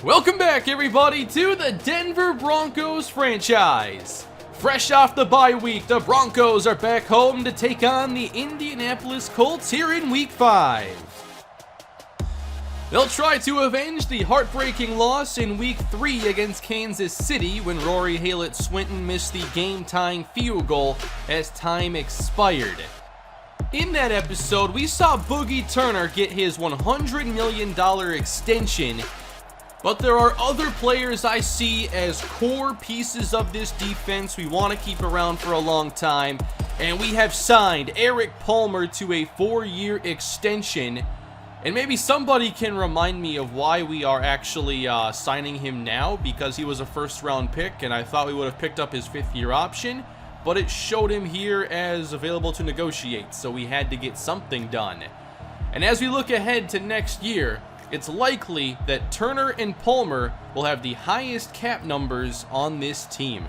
Welcome back, everybody, to the Denver Broncos franchise. Fresh off the bye week, the Broncos are back home to take on the Indianapolis Colts here in Week 5. They'll try to avenge the heartbreaking loss in Week 3 against Kansas City when Rory Haylett-Swinton missed the game-tying field goal as time expired. In that episode, we saw Boogie Turner get his $100 million extension, but there are other players I see as core pieces of this defense we want to keep around for a long time, and we have signed Eric Palmer to a 4-year extension. And maybe somebody can remind me of why we are actually signing him now, because he was a first-round pick, and I thought we would have picked up his 5th-year option, but it showed him here as available to negotiate, so we had to get something done. And as we look ahead to next year, it's likely that Turner and Palmer will have the highest cap numbers on this team.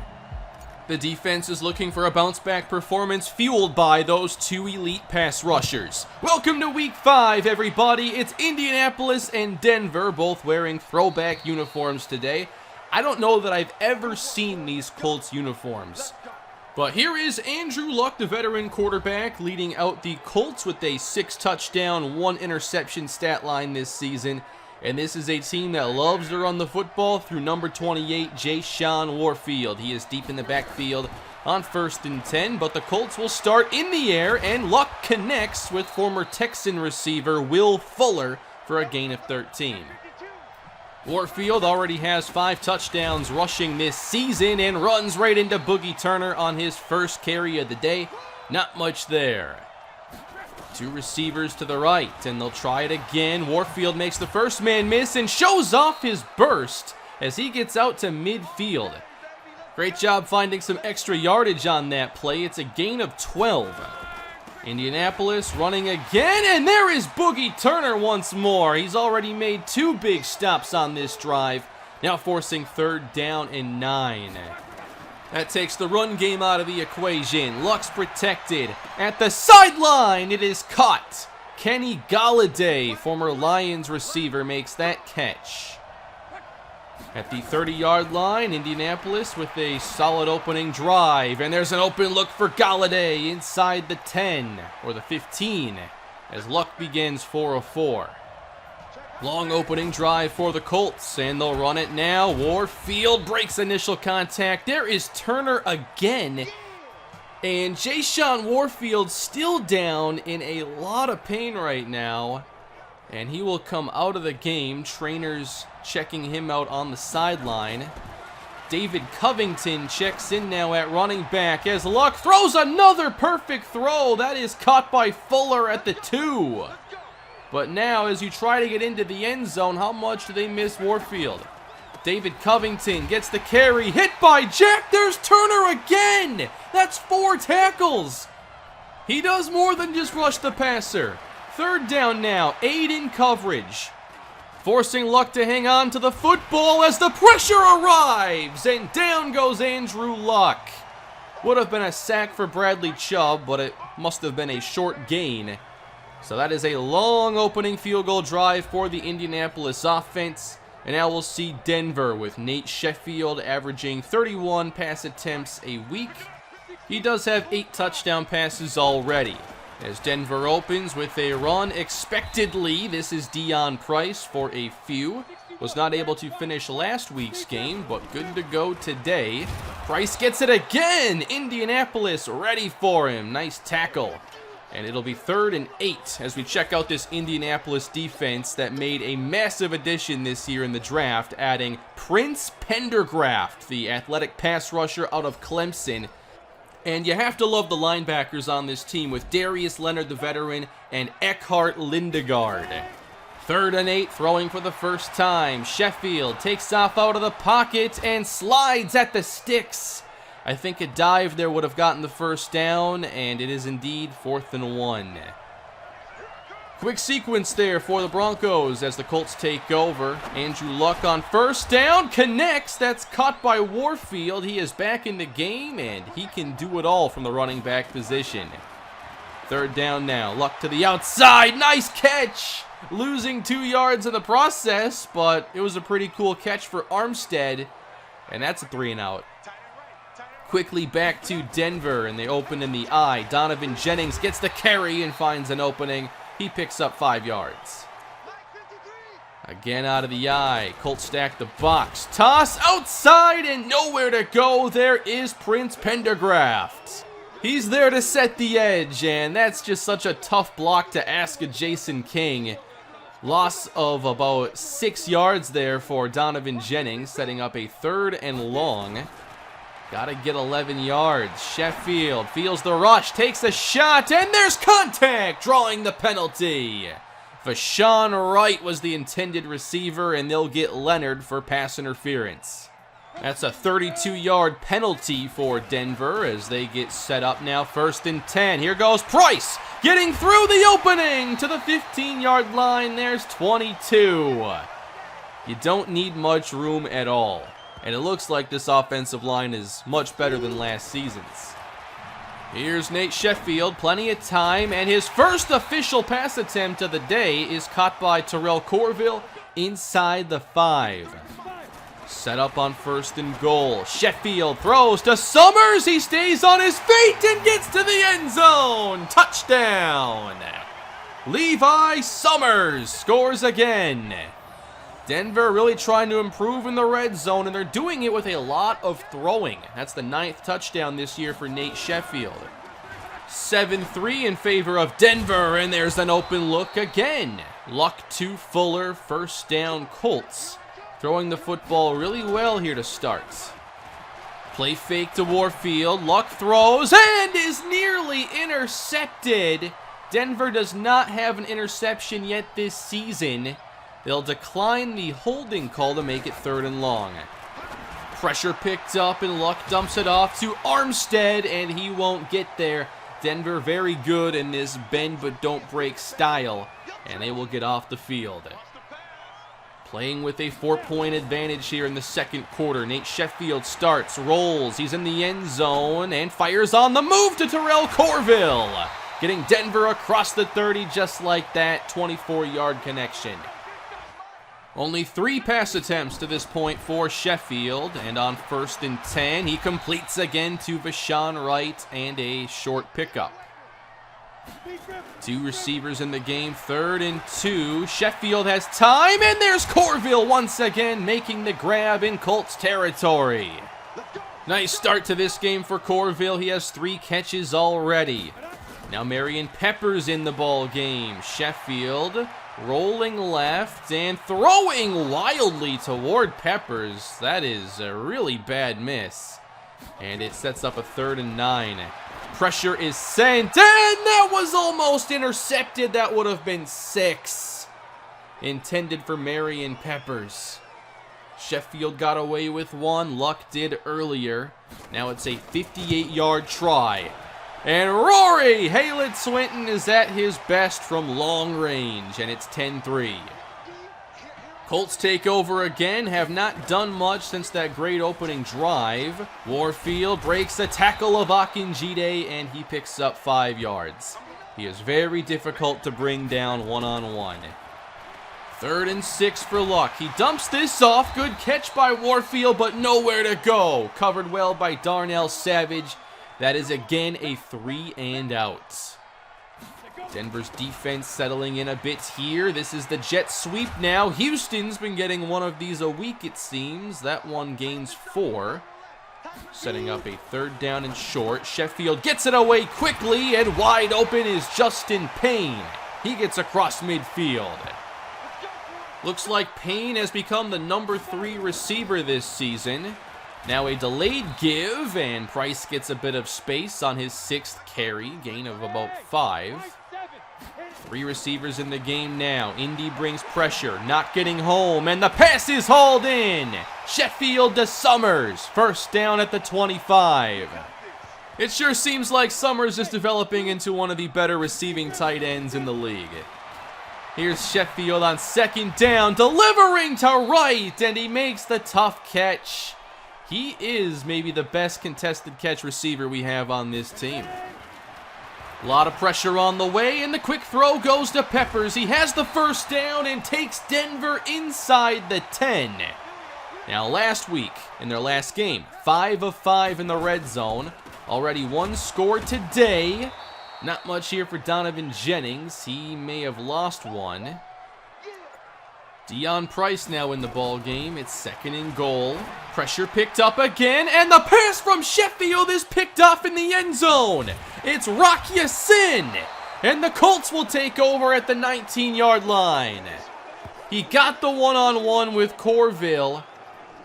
The defense is looking for a bounce-back performance fueled by those 2 elite pass rushers. Welcome to Week 5, everybody. It's Indianapolis and Denver, both wearing throwback uniforms today. I don't know that I've ever seen these Colts uniforms. But here is Andrew Luck, the veteran quarterback, leading out the Colts with a 6-touchdown, 1-interception stat line this season. And this is a team that loves to run the football through number 28, Jashawn Warfield. He is deep in the backfield on 1st and 10, but the Colts will start in the air, and Luck connects with former Texan receiver Will Fuller for a gain of 13. Warfield already has 5 touchdowns rushing this season and runs right into Boogie Turner on his first carry of the day. Not much there. 2 receivers to the right, and they'll try it again. Warfield makes the first man miss and shows off his burst as he gets out to midfield. Great job finding some extra yardage on that play. It's a gain of 12. Indianapolis running again, and there is Boogie Turner once more. He's already made 2 big stops on this drive, now forcing 3rd down and 9. That takes the run game out of the equation. Luck's protected. At the sideline, it is caught. Kenny Golladay, former Lions receiver, makes that catch. At the 30-yard line, Indianapolis with a solid opening drive. And there's an open look for Golladay inside the 10, or the 15, as Luck begins 4 of 4. Long opening drive for the Colts, and they'll run it now. Warfield breaks initial contact. There is Turner again. And Jashawn Warfield still down in a lot of pain right now. And he will come out of the game. Trainers checking him out on the sideline. David Covington checks in now at running back as Luck throws another perfect throw. That is caught by Fuller at the 2. But now, as you try to get into the end zone, how much do they miss Warfield? David Covington gets the carry, hit by Jack. There's Turner again. That's 4 tackles. He does more than just rush the passer. 3rd down now, 8 in coverage. Forcing Luck to hang on to the football as the pressure arrives, and down goes Andrew Luck. Would have been a sack for Bradley Chubb, but it must have been a short gain. So that is a long opening field goal drive for the Indianapolis offense. And now we'll see Denver with Nate Sheffield averaging 31 pass attempts a week. He does have 8 touchdown passes already. As Denver opens with a run expectedly, this is Dion Price for a few. Was not able to finish last week's game, but good to go today. Price gets it again. Indianapolis ready for him. Nice tackle. And it'll be 3rd and 8 as we check out this Indianapolis defense that made a massive addition this year in the draft, adding Prince Pendergraft, the athletic pass rusher out of Clemson. And you have to love the linebackers on this team with Darius Leonard, the veteran, and Eckhart Lindegaard. 3rd and 8, throwing for the first time. Sheffield takes off out of the pocket and slides at the sticks. I think a dive there would have gotten the first down, and it is indeed 4th and 1. Quick sequence there for the Broncos as the Colts take over. Andrew Luck on 1st down, connects. That's caught by Warfield. He is back in the game, and he can do it all from the running back position. Third down now. Luck to the outside. Nice catch. Losing 2 yards in the process, but it was a pretty cool catch for Armstead. And that's a 3-and-out. Quickly back to Denver, and they open in the eye. Donovan Jennings gets the carry and finds an opening. He picks up 5 yards. Again out of the eye. Colts stack the box. Toss outside and nowhere to go. There is Prince Pendergraft. He's there to set the edge, and that's just such a tough block to ask of Jason King. Loss of about 6 yards there for Donovan Jennings, setting up a 3rd and long. Gotta get 11 yards. Sheffield feels the rush, takes a shot, and there's contact, drawing the penalty. Vashawn Wright was the intended receiver, and they'll get Leonard for pass interference. That's a 32-yard penalty for Denver as they get set up now. 1st and 10. Here goes Price, getting through the opening to the 15-yard line. There's 22. You don't need much room at all. And it looks like this offensive line is much better than last season's. Here's Nate Sheffield, plenty of time, and his first official pass attempt of the day is caught by Terrell Corville inside the 5. Set up on 1st and goal. Sheffield throws to Summers. He stays on his feet and gets to the end zone. Touchdown. Levi Summers scores again. Denver really trying to improve in the red zone, and they're doing it with a lot of throwing. That's the 9th touchdown this year for Nate Sheffield. 7-3 in favor of Denver, and there's an open look again. Luck to Fuller, 1st down Colts. Throwing the football really well here to start. Play fake to Warfield. Luck throws and is nearly intercepted. Denver does not have an interception yet this season. They'll decline the holding call to make it 3rd and long. Pressure picked up and Luck dumps it off to Armstead, and he won't get there. Denver very good in this bend but don't break style, and they will get off the field. Playing with a 4-point advantage here in the 2nd quarter. Nate Sheffield starts, rolls, he's in the end zone, and fires on the move to Terrell Corville. Getting Denver across the 30 just like that, 24-yard connection. Only 3 pass attempts to this point for Sheffield, and on 1st and 10, he completes again to Vashawn Wright and a short pickup. 2 receivers in the game, 3rd and 2. Sheffield has time, and there's Corville once again making the grab in Colts territory. Nice start to this game for Corville. He has 3 catches already. Now Marion Peppers in the ball game. Sheffield rolling left and throwing wildly toward Peppers. That is a really bad miss. And it sets up a 3rd and 9. Pressure is sent, and that was almost intercepted. That would have been 6. Intended for Marion Peppers. Sheffield got away with 1. Luck did earlier. Now it's a 58-yard try. And Rory Haylett-Swinton is at his best from long range, and it's 10-3. Colts take over again, have not done much since that great opening drive. Warfield breaks the tackle of Akinjide, and he picks up 5 yards. He is very difficult to bring down one-on-one. 3rd and 6 for Luck. He dumps this off. Good catch by Warfield, but nowhere to go. Covered well by Darnell Savage. That is again a 3 and out. Denver's defense settling in a bit here. This is the jet sweep now. Houston's been getting one of these a week, it seems. That one gains 4. Setting up a 3rd down and short. Sheffield gets it away quickly, and wide open is Justin Payne. He gets across midfield. Looks like Payne has become the number 3 receiver this season. Now a delayed give, and Price gets a bit of space on his 6th carry, gain of about 5. 3 receivers in the game now. Indy brings pressure, not getting home, and the pass is hauled in. Sheffield to Summers, 1st down at the 25. It sure seems like Summers is developing into one of the better receiving tight ends in the league. Here's Sheffield on 2nd down, delivering to Wright, and he makes the tough catch. He is maybe the best contested catch receiver we have on this team. A lot of pressure on the way, and the quick throw goes to Peppers. He has the first down and takes Denver inside the 10. Now, last week, in their last game, 5 of 5 in the red zone. Already one scored today. Not much here for Donovan Jennings. He may have lost one. Deion Price now in the ball game. It's 2nd and goal. Pressure picked up again, and the pass from Sheffield is picked off in the end zone. It's Rock Ya-Sin, and the Colts will take over at the 19-yard line. He got the one-on-one with Corville,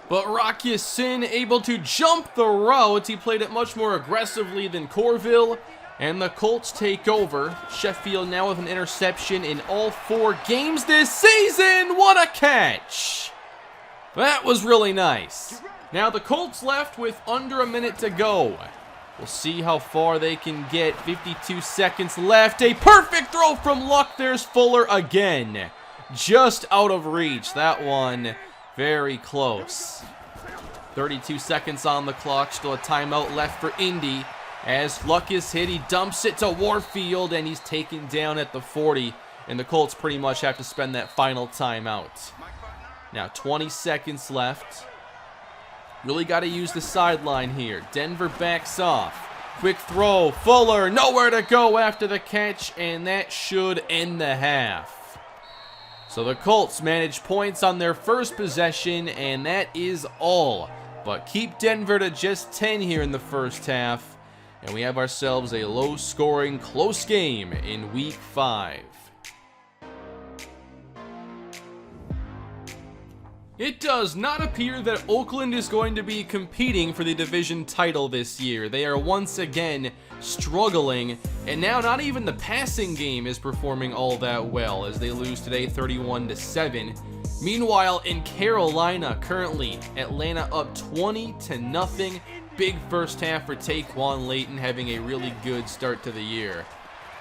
but Rock Ya-Sin able to jump the route. He played it much more aggressively than Corville, and the Colts take over. Sheffield now with an interception in all 4 games this season. What a catch! That was really nice. Now the Colts left with under a minute to go. We'll see how far they can get. 52 seconds left. A perfect throw from Luck. There's Fuller again. Just out of reach. That one very close. 32 seconds on the clock. Still a timeout left for Indy. As Luck is hit, he dumps it to Warfield, and he's taken down at the 40. And the Colts pretty much have to spend that final timeout. Now 20 seconds left. Really got to use the sideline here. Denver backs off. Quick throw. Fuller, nowhere to go after the catch, and that should end the half. So the Colts manage points on their first possession, and that is all. But keep Denver to just 10 here in the first half, and we have ourselves a low-scoring, close game in Week 5. It does not appear that Oakland is going to be competing for the division title this year. They are once again struggling, and now not even the passing game is performing all that well as they lose today 31-7. Meanwhile, in Carolina, currently Atlanta up 20-0. Big first half for Taquan Layton, having a really good start to the year.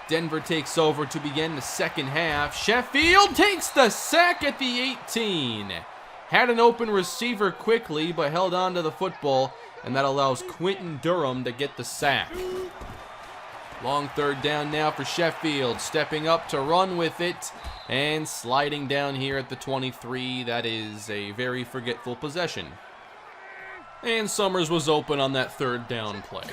Denver takes over to begin the second half. Sheffield takes the sack at the 18. Had an open receiver quickly, but held on to the football, and that allows Quentin Durham to get the sack. Long third down now for Sheffield, stepping up to run with it, and sliding down here at the 23. That is a very forgetful possession. And Summers was open on that third down play.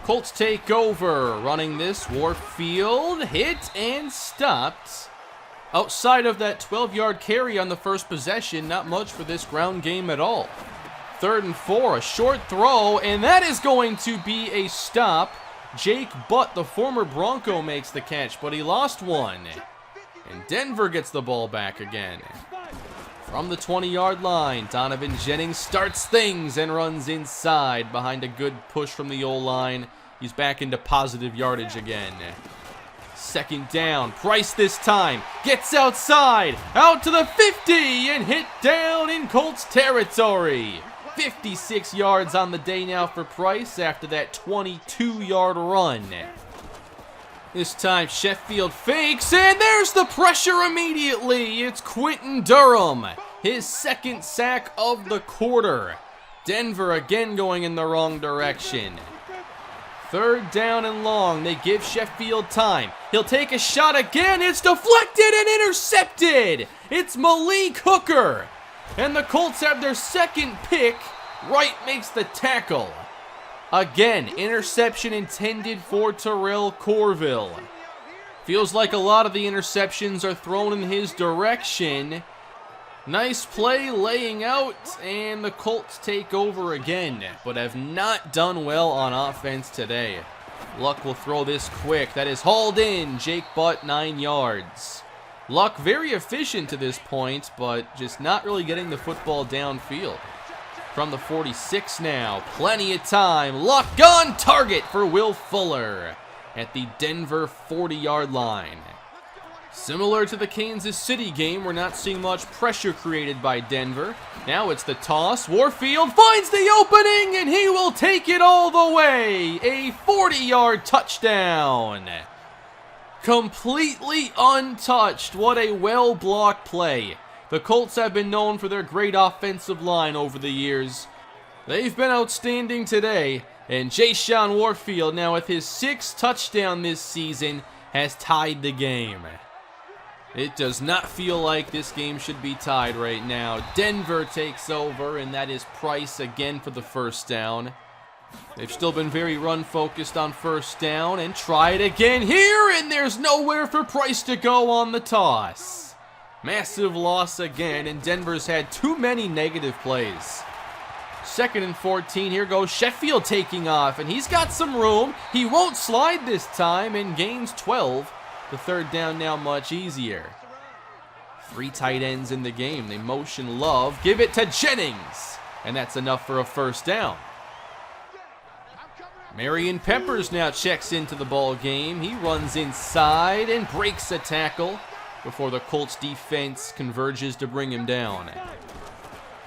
Colts take over, running this. Warfield hit and stopped. Outside of that 12-yard carry on the first possession, not much for this ground game at all. 3rd and 4, a short throw, and that is going to be a stop. Jake Butt, the former Bronco, makes the catch, but he lost one. And Denver gets the ball back again. From the 20-yard line, Donovan Jennings starts things and runs inside behind a good push from the O-line. He's back into positive yardage again. 2nd down, Price this time, gets outside, out to the 50, and hit down in Colts territory. 56 yards on the day now for Price after that 22-yard run. This time Sheffield fakes, and there's the pressure immediately. It's Quentin Durham, his 2nd sack of the quarter. Denver again going in the wrong direction. 3rd down and long. They give Sheffield time. He'll take a shot again. It's deflected and intercepted. It's Malik Hooker. And the Colts have their 2nd pick. Wright makes the tackle. Again, interception intended for Terrell Corville. Feels like a lot of the interceptions are thrown in his direction. Nice play laying out, and the Colts take over again, but have not done well on offense today. Luck will throw this quick. That is hauled in. Jake Butt, 9 yards. Luck very efficient to this point, but just not really getting the football downfield. From the 46 now, plenty of time. Luck on target for Will Fuller at the Denver 40-yard line. Similar to the Kansas City game, we're not seeing much pressure created by Denver. Now it's the toss. Warfield finds the opening, and he will take it all the way. A 40-yard touchdown. Completely untouched. What a well-blocked play. The Colts have been known for their great offensive line over the years. They've been outstanding today, And Jashawn Warfield, now with his 6th touchdown this season, has tied the game. It does not feel like this game should be tied right now. Denver takes over, and that is Price again for the first down. They've still been very run-focused on first down, and try it again here, and there's nowhere for Price to go on the toss. Massive loss again, and Denver's had too many negative plays. 2nd and 14, here goes Sheffield taking off, and he's got some room. He won't slide this time, and gains 12. The 3rd down now much easier. 3 tight ends in the game. They motion Love, give it to Jennings, and that's enough for a first down. Marion Peppers now checks into the ball game. He runs inside and breaks a tackle before the Colts defense converges to bring him down.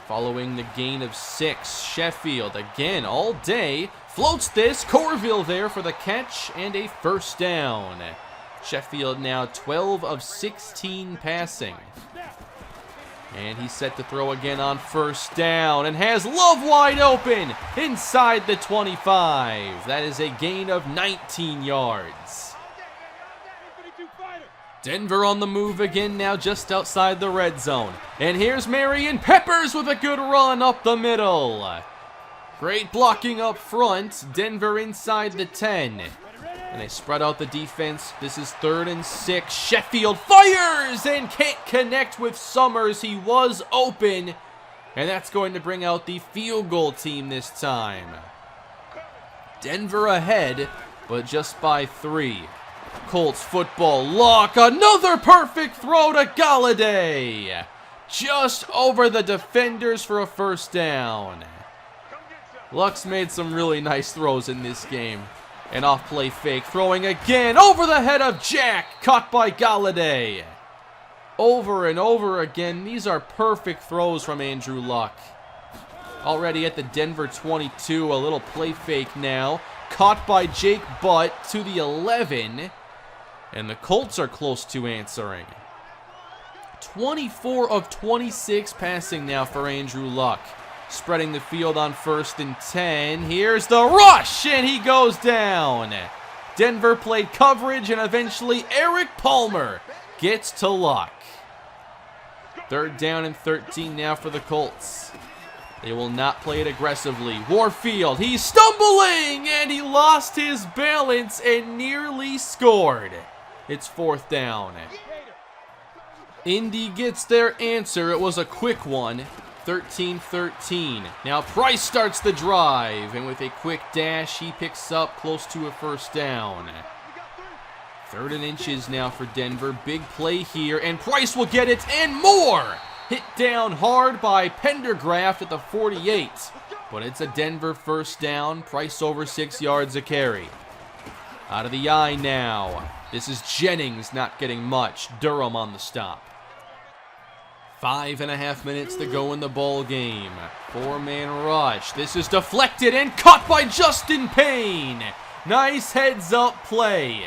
Following the gain of 6, Sheffield again all day floats this. Corville there for the catch and a first down. Sheffield now 12 of 16 passing. And he's set to throw again on first down and has Love wide open inside the 25. That is a gain of 19 yards. Denver on the move again now just outside the red zone. And here's Marion Peppers with a good run up the middle. Great blocking up front. Denver inside the 10. And they spread out the defense. This is 3rd and 6. Sheffield fires and can't connect with Summers. He was open. And that's going to bring out the field goal team this time. Denver ahead, but just by 3. Colts football lock. Another perfect throw to Galladay. Just over the defenders for a first down. Luck's made some really nice throws in this game. An off-play fake, throwing again over the head of Jack, caught by Galladay. Over and over again, these are perfect throws from Andrew Luck. Already at the Denver 22, a little play fake now, caught by Jake Butt to the 11, and the Colts are close to answering. 24 of 26 passing now for Andrew Luck. Spreading the field on 1st and 10. Here's the rush, and he goes down. Denver played coverage, and eventually Eric Palmer gets to Luck. 3rd down and 13 now for the Colts. They will not play it aggressively. Warfield, he's stumbling, and he lost his balance and nearly scored. It's 4th down. Indy gets their answer. It was a quick one. 13-13. Now Price starts the drive, and with a quick dash, he picks up close to a first down. 3rd and inches now for Denver. Big play here, and Price will get it and more. Hit down hard by Pendergraft at the 48, but it's a Denver first down. Price over 6 yards a carry. Out of the eye now. This is Jennings not getting much. Durham on the stop. 5.5 minutes to go in the ball game. 4-man rush. This is deflected and caught by Justin Payne. Nice heads-up play.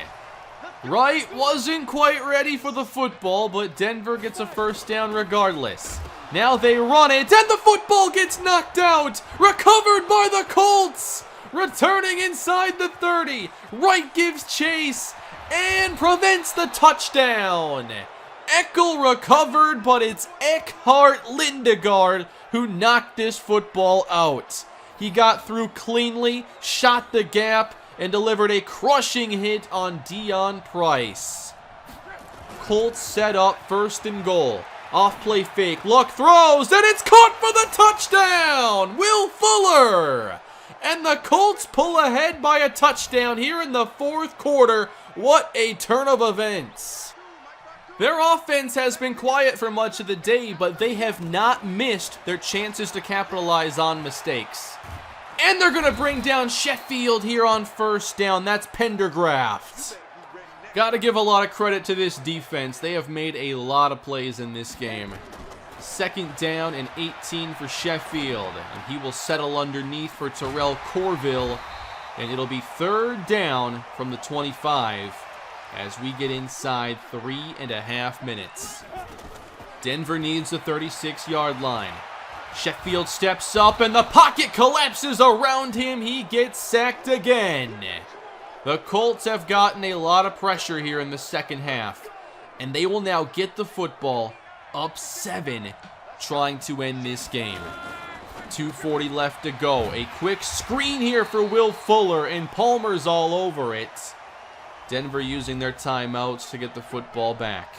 Wright wasn't quite ready for the football, but Denver gets a first down regardless. Now they run it, and the football gets knocked out. Recovered by the Colts. Returning inside the 30. Wright gives chase and prevents the touchdown. Eckel recovered, but it's Eckhart Lindegaard who knocked this football out. He got through cleanly, shot the gap, and delivered a crushing hit on Dion Price. Colts set up 1st and goal. Off-play fake, Luck throws, and it's caught for the touchdown! Will Fuller! And the Colts pull ahead by a touchdown here in the 4th quarter. What a turn of events. Their offense has been quiet for much of the day, but they have not missed their chances to capitalize on mistakes. And they're going to bring down Sheffield here on first down. That's Pendergraft. Got to give a lot of credit to this defense. They have made a lot of plays in this game. 2nd down and 18 for Sheffield. And he will settle underneath for Terrell Corville. And it'll be 3rd down from the 25 as we get inside 3.5 minutes. Denver needs the 36-yard line. Sheffield steps up and the pocket collapses around him. He gets sacked again. The Colts have gotten a lot of pressure here in the second half, and they will now get the football up 7, trying to end this game. 2:40 left to go. A quick screen here for Will Fuller, and Palmer's all over it. Denver using their timeouts to get the football back.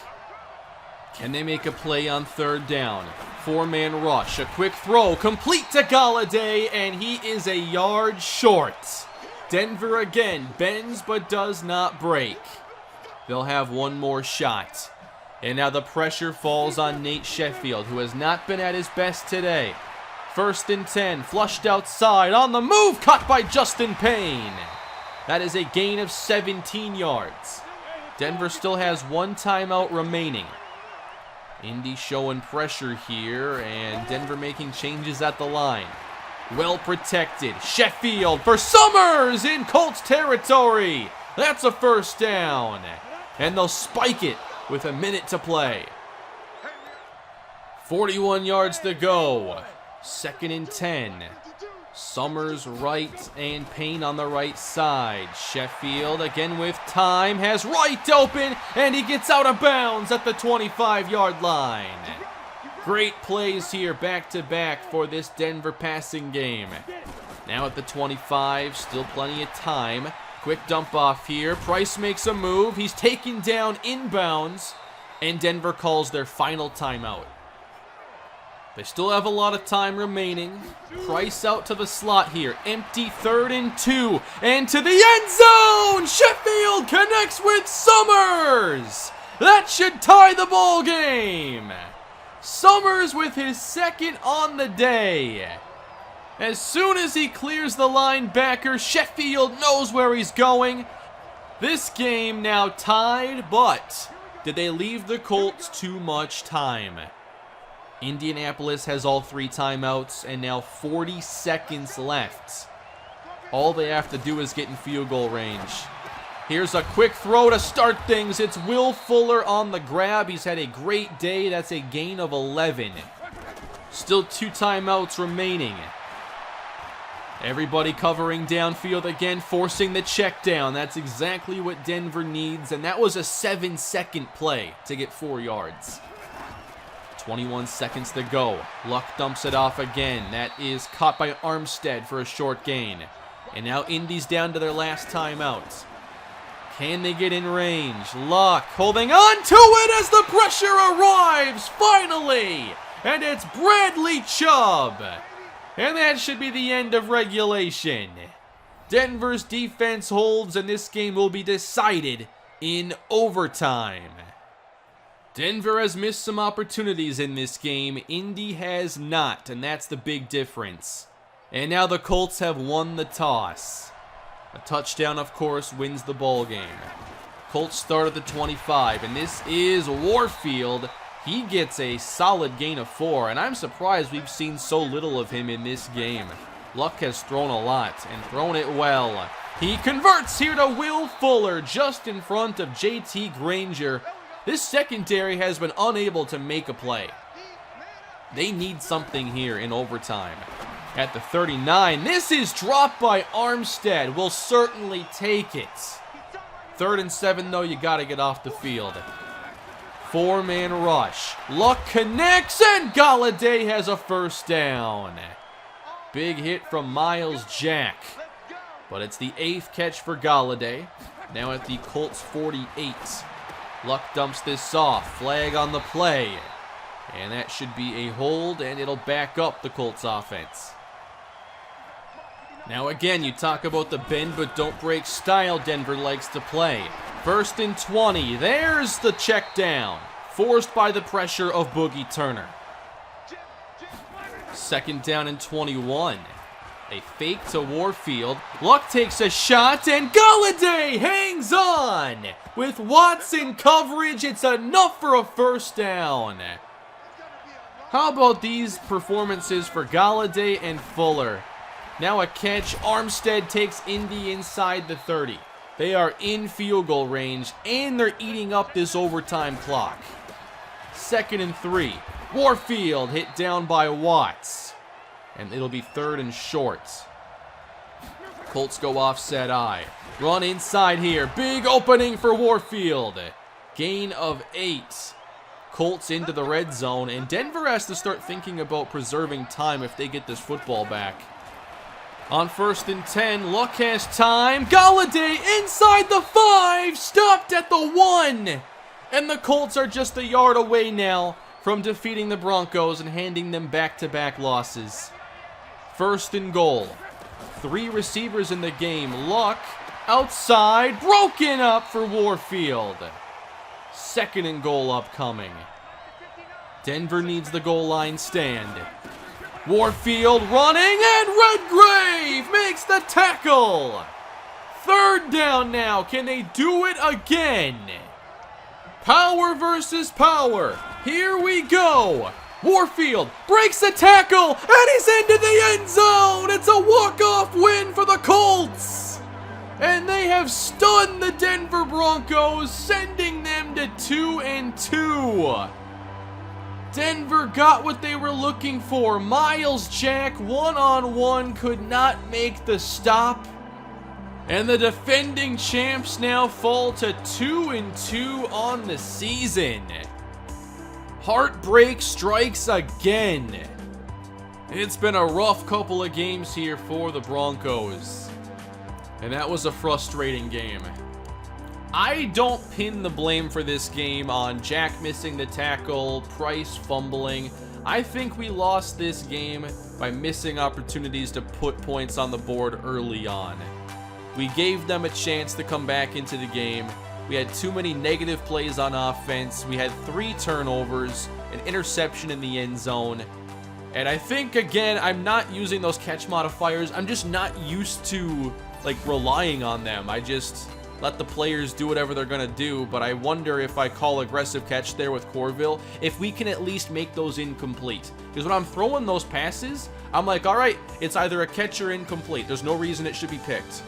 Can they make a play on 3rd down? 4-man rush, a quick throw, complete to Golladay, and he is a yard short. Denver again bends but does not break. They'll have one more shot. And now the pressure falls on Nate Sheffield, who has not been at his best today. 1st and 10, flushed outside, on the move, caught by Justin Payne. That is a gain of 17 yards. Denver still has one timeout remaining. Indy showing pressure here, and Denver making changes at the line. Well protected. Sheffield for Summers in Colts territory. That's a 1st down. And they'll spike it with a minute to play. 41 yards to go. 2nd and 10. Summers right and Payne on the right side. Sheffield again with time, has Wright open, and he gets out of bounds at the 25-yard line. Great plays here back to back for this Denver passing game. Now at the 25, still plenty of time. Quick dump off here. Price makes a move. He's taken down inbounds, and Denver calls their final timeout. They still have a lot of time remaining. Price out to the slot here. Empty 3rd and 2. And to the end zone! Sheffield connects with Summers! That should tie the ball game! Summers with his 2nd on the day. As soon as he clears the linebacker, Sheffield knows where he's going. This game now tied, but did they leave the Colts too much time? Indianapolis has all 3 timeouts and now 40 seconds left. All they have to do is get in field goal range. Here's a quick throw to start things. It's Will Fuller on the grab. He's had a great day. That's a gain of 11. Still 2 timeouts remaining. Everybody covering downfield again, forcing the check down. That's exactly what Denver needs, and that was a 7-second play to get 4 yards. 21 seconds to go. Luck dumps it off again. That is caught by Armstead for a short gain. And now Indy's down to their last timeout. Can they get in range? Luck holding on to it as the pressure arrives, finally! And it's Bradley Chubb. And that should be the end of regulation. Denver's defense holds, and this game will be decided in overtime. Denver has missed some opportunities in this game. Indy has not, and that's the big difference. And now the Colts have won the toss. A touchdown, of course, wins the ball game. Colts start at the 25, and this is Warfield. He gets a solid gain of 4, and I'm surprised we've seen so little of him in this game. Luck has thrown a lot, and thrown it well. He converts here to Will Fuller, just in front of JT Granger. This secondary has been unable to make a play. They need something here in overtime. At the 39, this is dropped by Armstead. Will certainly take it. 3rd and 7, though, you got to get off the field. 4-man rush. Luck connects, and Golladay has a 1st down. Big hit from Miles Jack. But it's the 8th catch for Golladay. Now at the Colts 48. Luck dumps this off. Flag on the play. And that should be a hold, and it'll back up the Colts offense. Now again, you talk about the bend but don't break style Denver likes to play. 1st and 20. There's the check down. Forced by the pressure of Boogie Turner. 2nd down and 21. A fake to Warfield. Luck takes a shot, and Golladay hangs on. With Watson coverage, it's enough for a 1st down. How about these performances for Golladay and Fuller? Now a catch. Armstead takes Indy inside the 30. They are in field goal range, and they're eating up this overtime clock. 2nd and 3. Warfield hit down by Watts. And it'll be 3rd and short. Colts go offset I. Run inside here. Big opening for Warfield. Gain of 8. Colts into the red zone. And Denver has to start thinking about preserving time if they get this football back. On 1st and 10, Luck has time. Galladay inside the 5. Stopped at the 1. And the Colts are just a yard away now from defeating the Broncos and handing them back-to-back losses. 1st and goal. 3 receivers in the game. Luck outside. Broken up for Warfield. 2nd and goal upcoming. Denver needs the goal line stand. Warfield running, and Redgrave makes the tackle. 3rd down now. Can they do it again? Power versus power. Here we go. Warfield breaks the tackle, and he's into the end zone. It's a walk-off win for the Colts. And they have stunned the Denver Broncos, sending them to 2-2. Denver got what they were looking for. Miles Jack, one-on-one, could not make the stop. And the defending champs now fall to 2-2 on the season. Heartbreak strikes again. It's been a rough couple of games here for the Broncos. And that was a frustrating game. I don't pin the blame for this game on Jack missing the tackle, Price fumbling. I think we lost this game by missing opportunities to put points on the board early on. We gave them a chance to come back into the game. We had too many negative plays on offense. We had 3 turnovers, an interception in the end zone. And I think, again, I'm not using those catch modifiers. I'm just not used to, relying on them. I just let the players do whatever they're going to do. But I wonder if I call aggressive catch there with Corville, if we can at least make those incomplete. Because when I'm throwing those passes, I'm like, all right, it's either a catch or incomplete. There's no reason it should be picked.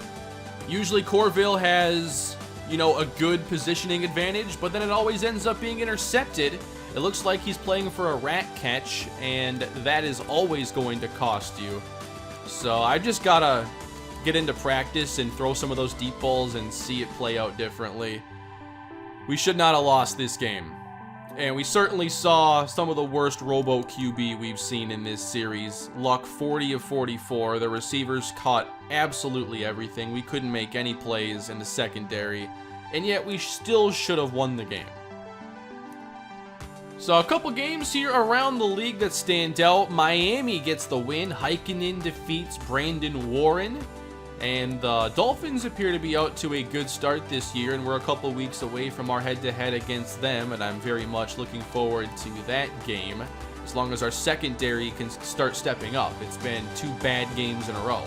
Usually Corville has, a good positioning advantage, but then it always ends up being intercepted. It looks like he's playing for a rat catch, and that is always going to cost you. So I just gotta get into practice and throw some of those deep balls and see it play out differently. We should not have lost this game. And we certainly saw some of the worst Robo QB we've seen in this series. Luck 40 of 44. The receivers caught absolutely everything. We couldn't make any plays in the secondary. And yet we still should have won the game. So a couple games here around the league that stand out. Miami gets the win. Heikkinen defeats Brandon Warren. And the Dolphins appear to be out to a good start this year, and we're a couple weeks away from our head-to-head against them, and I'm very much looking forward to that game, as long as our secondary can start stepping up. It's been 2 bad games in a row.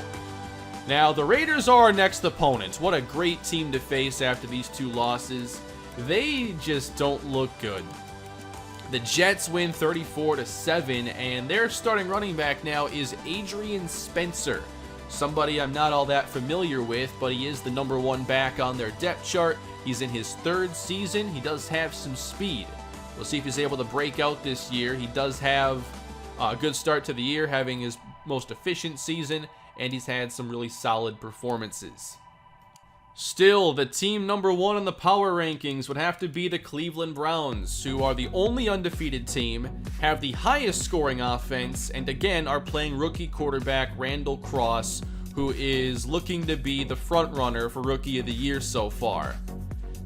Now, the Raiders are our next opponents. What a great team to face after these 2 losses. They just don't look good. The Jets win 34-7, and their starting running back now is Adrian Spencer. Somebody I'm not all that familiar with, but he is the #1 back on their depth chart. He's in his 3rd season. He does have some speed. We'll see if he's able to break out this year. He does have a good start to the year, having his most efficient season, and he's had some really solid performances. Still, the team #1 in the power rankings would have to be the Cleveland Browns, who are the only undefeated team, have the highest scoring offense, and again are playing rookie quarterback Randall Cross, who is looking to be the front runner for Rookie of the Year so far.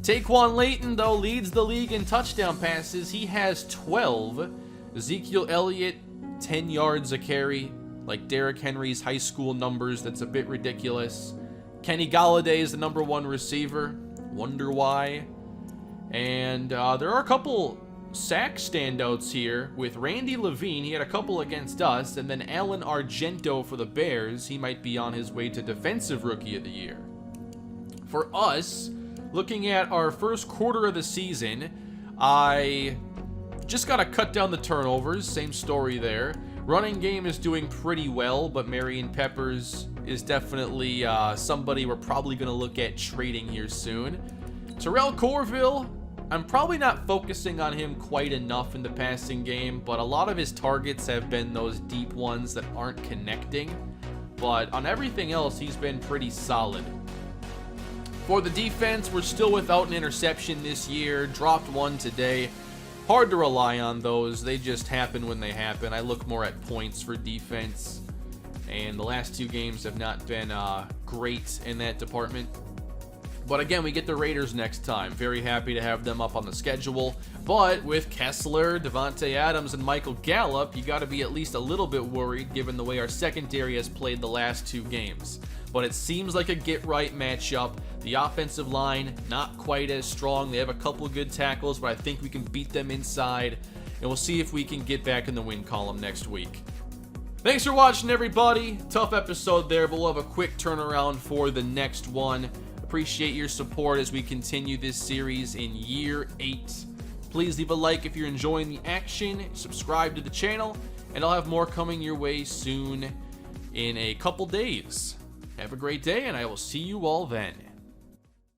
Taquan Layton, though, leads the league in touchdown passes. He has 12. Ezekiel Elliott, 10 yards a carry, like Derrick Henry's high school numbers. That's a bit ridiculous. Kenny Galladay is the #1 receiver. Wonder why. And there are a couple sack standouts here with Randy Levine. He had a couple against us. And then Alan Argento for the Bears. He might be on his way to Defensive Rookie of the Year. For us, looking at our first quarter of the season, I just got to cut down the turnovers. Same story there. Running game is doing pretty well, but Marion Peppers is definitely somebody we're probably going to look at trading here soon. Terrell Corville, I'm probably not focusing on him quite enough in the passing game, but a lot of his targets have been those deep ones that aren't connecting. But on everything else, he's been pretty solid. For the defense, we're still without an interception this year. Dropped one today. Hard to rely on those. They just happen when they happen. I look more at points for defense. And the last 2 games have not been great in that department. But again, we get the Raiders next time. Very happy to have them up on the schedule. But with Kessler, Devontae Adams, and Michael Gallup, you got to be at least a little bit worried given the way our secondary has played the last 2 games. But it seems like a get-right matchup. The offensive line, not quite as strong. They have a couple of good tackles, but I think we can beat them inside. And we'll see if we can get back in the win column next week. Thanks for watching, everybody. Tough episode there, but we'll have a quick turnaround for the next one. Appreciate your support as we continue this series in year 8. Please leave a like if you're enjoying the action, subscribe to the channel, and I'll have more coming your way soon in a couple days. Have a great day, and I will see you all then.